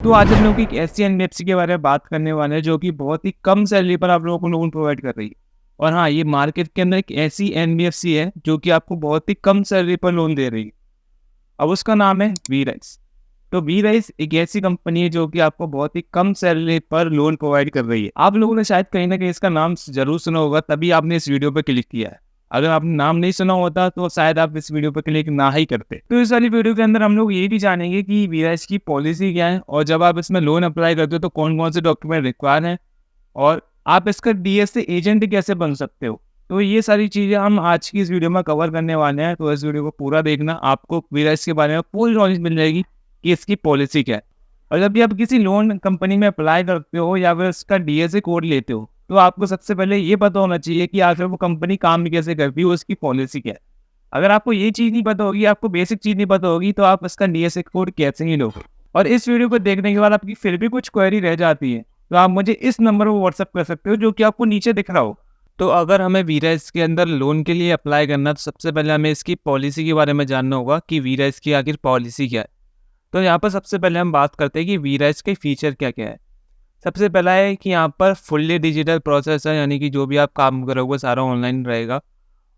तो आज हम लोग एक ऐसी एनबीएफसी के बारे में बात करने वाले हैं जो कि बहुत ही कम सैलरी पर आप लोगों को लोन प्रोवाइड कर रही है। और हाँ, ये मार्केट के अंदर एक ऐसी एनबीएफसी है जो कि आपको बहुत ही कम सैलरी पर लोन दे रही है। अब उसका नाम है वी राइस। तो वी राइस एक ऐसी कंपनी है जो कि आपको बहुत ही कम सैलरी पर लोन प्रोवाइड कर रही है। आप लोगों ने शायद कहीं ना कहीं इसका नाम जरूर सुना होगा, तभी आपने इस वीडियो पर क्लिक किया है। अगर आपने नाम नहीं सुना होता तो शायद आप इस वीडियो पर क्लिक ना ही करते। तो इस वाली वीडियो के अंदर हम लोग ये भी जानेंगे कि वी राइस की पॉलिसी क्या है, और जब आप इसमें लोन अप्लाई करते हो तो कौन कौन से डॉक्यूमेंट रिक्वायर हैं, और आप इसका डीएसए एजेंट कैसे बन सकते हो। तो ये सारी चीज़ें हम आज की इस वीडियो में कवर करने वाले हैं। तो इस वीडियो को पूरा देखना, आपको वी राइस के बारे में पूरी नॉलेज मिल जाएगी कि इसकी पॉलिसी क्या है। और जब भी आप किसी लोन कंपनी में अप्लाई करते हो या फिर उसका डीएसए कोड लेते हो, तो आपको सबसे पहले ये पता होना चाहिए कि आखिर वो कंपनी काम कैसे करती है, उसकी पॉलिसी क्या है। अगर आपको ये चीज़ नहीं पता होगी, आपको बेसिक चीज़ नहीं पता होगी, तो आप इसका डीएसए कोड कैसे ही लोगे। और इस वीडियो को देखने के बाद आपकी फिर भी कुछ क्वेरी रह जाती है, तो आप मुझे इस नंबर पर व्हाट्सअप कर सकते हो जो कि आपको नीचे दिख रहा हो। तो अगर हमें वी राइस के अंदर लोन के लिए अप्लाई करना, तो सबसे पहले हमें इसकी पॉलिसी के बारे में जानना होगा कि वी राइस की आखिर पॉलिसी क्या है। तो यहाँ पर सबसे पहले हम बात करते हैं कि वी राइस के फीचर क्या क्या है। सबसे पहला है कि यहाँ पर फुल्ली डिजिटल प्रोसेस है, यानी कि जो भी आप काम करोगे सारा ऑनलाइन रहेगा।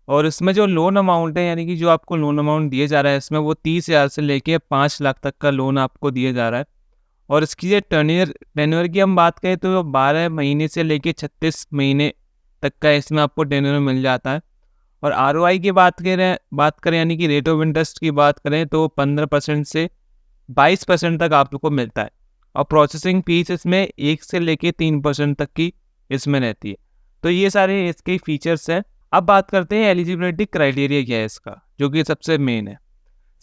और इसमें जो लोन अमाउंट है, यानी कि जो आपको लोन अमाउंट दिया जा रहा है, इसमें वो 30,000 से लेके 5 लाख तक का लोन आपको दिया जा रहा है। और इसकी जो टेन्योर की हम बात करें तो 12 महीने से लेके 36 महीने तक का इसमें आपको टेन्योर मिल जाता है। और आरओआई की बात करें यानी कि रेट ऑफ इंटरेस्ट की बात करें तो 15% से 22% तक आप लोग को मिलता है। और प्रोसेसिंग फीस इसमें 1 से लेके 3% तक की इसमें रहती है। तो ये सारे इसके फीचर्स हैं। अब बात करते हैं एलिजिबिलिटी क्राइटेरिया क्या है इसका, जो कि सबसे मेन है।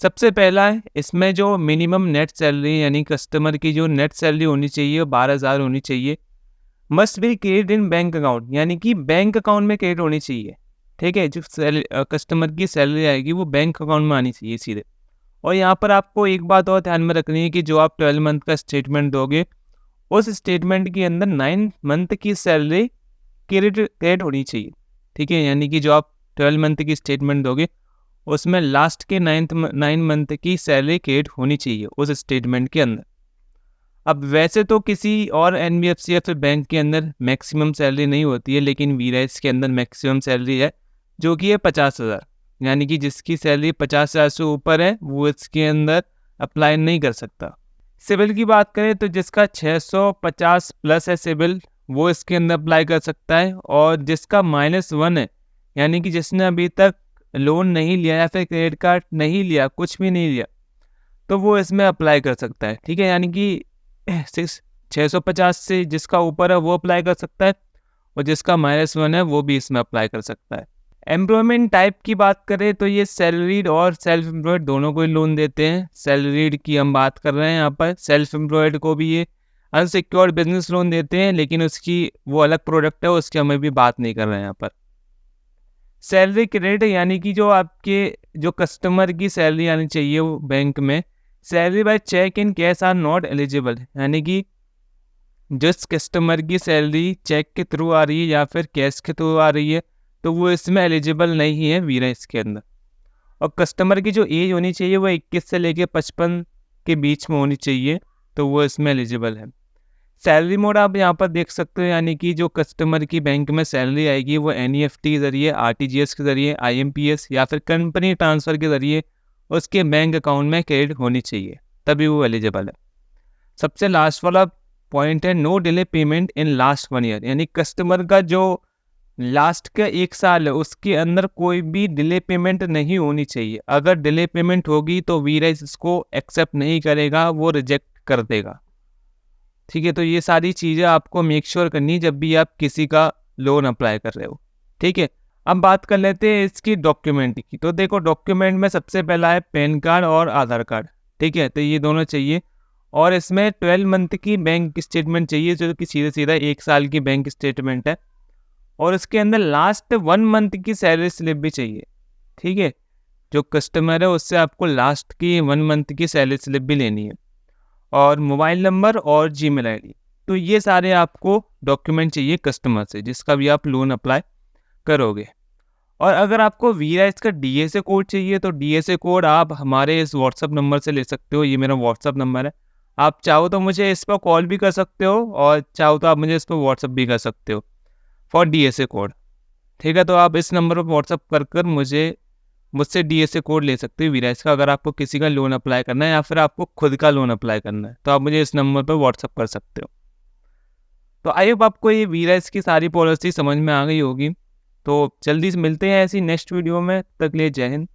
सबसे पहला है इसमें जो मिनिमम नेट सैलरी, यानी कस्टमर की जो नेट सैलरी होनी चाहिए वो 12,000 होनी चाहिए। Must be credit in bank account, यानी कि बैंक अकाउंट में क्रेडिट होनी चाहिए। ठीक है, जो कस्टमर की सैलरी आएगी वो बैंक अकाउंट में आनी चाहिए सीधे। और यहाँ पर आपको एक बात और ध्यान में रखनी है कि जो आप 12 मंथ का स्टेटमेंट दोगे, उस स्टेटमेंट के अंदर 9 मंथ की सैलरी क्रेडिट होनी चाहिए। ठीक है, यानी कि जो आप 12 मंथ की स्टेटमेंट दोगे उसमें लास्ट के 9 मंथ की सैलरी क्रेडिट होनी चाहिए उस स्टेटमेंट के अंदर। अब वैसे तो किसी और एनबीएफसी या फिर बैंक के अंदर मैक्सिमम सैलरी नहीं होती है, लेकिन वी राइस के अंदर मैक्सिमम सैलरी है, जो कि है 50,000। यानी कि जिसकी सैलरी 50,000 से ऊपर है वो इसके अंदर अप्लाई नहीं कर सकता। सिविल की बात करें तो जिसका 650 प्लस है सिविल, वो इसके अंदर अप्लाई कर सकता है। और जिसका -1 है, यानी कि जिसने अभी तक लोन नहीं लिया या फिर क्रेडिट कार्ड नहीं लिया, कुछ भी नहीं लिया, तो वो इसमें अप्लाई कर सकता है। ठीक है, यानी कि 650 से जिसका ऊपर है वो अप्लाई कर सकता है, और जिसका -1 है वो भी इसमें अप्लाई कर सकता है। एम्प्लॉयमेंट टाइप की बात करें तो ये सैलरीड और सेल्फ एम्प्लॉयड दोनों को ही लोन देते हैं। सैलरीड की हम बात कर रहे हैं यहाँ पर, सेल्फ एम्प्लॉयड को भी ये अनसिक्योर्ड बिजनेस लोन देते हैं, लेकिन उसकी वो अलग प्रोडक्ट है, उसकी हमें भी बात नहीं कर रहे हैं यहाँ पर। सैलरी क्रेडिट, यानी कि जो आपके जो कस्टमर की सैलरी आनी चाहिए वो बैंक में, salary by cheque in cash are not eligible, यानी कि जिस कस्टमर की सैलरी चेक के थ्रू आ रही है या फिर कैश के थ्रू आ रही है, तो वो इसमें एलिजिबल नहीं है वी राइस के अंदर। और कस्टमर की जो एज होनी चाहिए वो 21 से लेके 55 के बीच में होनी चाहिए, तो वो इसमें एलिजिबल है। सैलरी मोड आप यहाँ पर देख सकते हो, यानी कि जो कस्टमर की बैंक में सैलरी आएगी वो एनईएफटी के ज़रिए, आरटीजीएस के ज़रिए, आईएमपीएस या फिर कंपनी ट्रांसफ़र के ज़रिए उसके बैंक अकाउंट में क्रेडिट होनी चाहिए, तभी वो एलिजिबल है। सबसे लास्ट वाला पॉइंट है no delay payment in last 1 year, यानी कस्टमर का जो लास्ट का 1 साल है उसके अंदर कोई भी डिले पेमेंट नहीं होनी चाहिए। अगर डिले पेमेंट होगी तो वी राइस इसको एक्सेप्ट नहीं करेगा, वो रिजेक्ट कर देगा। ठीक है, तो ये सारी चीज़ें आपको मेक श्योर करनी जब भी आप किसी का लोन अप्लाई कर रहे हो। ठीक है, अब बात कर लेते हैं इसकी डॉक्यूमेंट की। तो देखो, डॉक्यूमेंट में सबसे पहला है पैन कार्ड और आधार कार्ड। ठीक है, तो ये दोनों चाहिए। और इसमें 12 मंथ की बैंक स्टेटमेंट चाहिए, जो कि सीधा सीधा 1 साल की बैंक स्टेटमेंट है। और इसके अंदर लास्ट 1 मंथ की सैलरी स्लिप भी चाहिए। ठीक है, जो कस्टमर है उससे आपको लास्ट की 1 मंथ की सैलरी स्लिप भी लेनी है। और मोबाइल नंबर और जीमेल आईडी, तो ये सारे आपको डॉक्यूमेंट चाहिए कस्टमर से जिसका भी आप लोन अप्लाई करोगे। और अगर आपको वी राइस का डीएसए कोड चाहिए तो डीएसए कोड आप हमारे इस व्हाट्सअप नंबर से ले सकते हो। ये मेरा व्हाट्सअप नंबर है, आप चाहो तो मुझे इस पर कॉल भी कर सकते हो और चाहो तो आप मुझे इस पर व्हाट्सअप भी कर सकते हो फॉर DSA कोड। ठीक है, तो आप इस नंबर पर व्हाट्सअप कर कर मुझसे DSA कोड ले सकते हो वीराइज का, अगर आपको किसी का लोन अप्लाई करना है या फिर आपको खुद का लोन अप्लाई करना है तो आप मुझे इस नंबर पर व्हाट्सअप कर सकते हो। तो आई होप आपको ये वीराइज की सारी पॉलिसी समझ में आ गई होगी। तो जल्दी से मिलते हैं ऐसी नेक्स्ट वीडियो में, तक के लिए जय हिंद।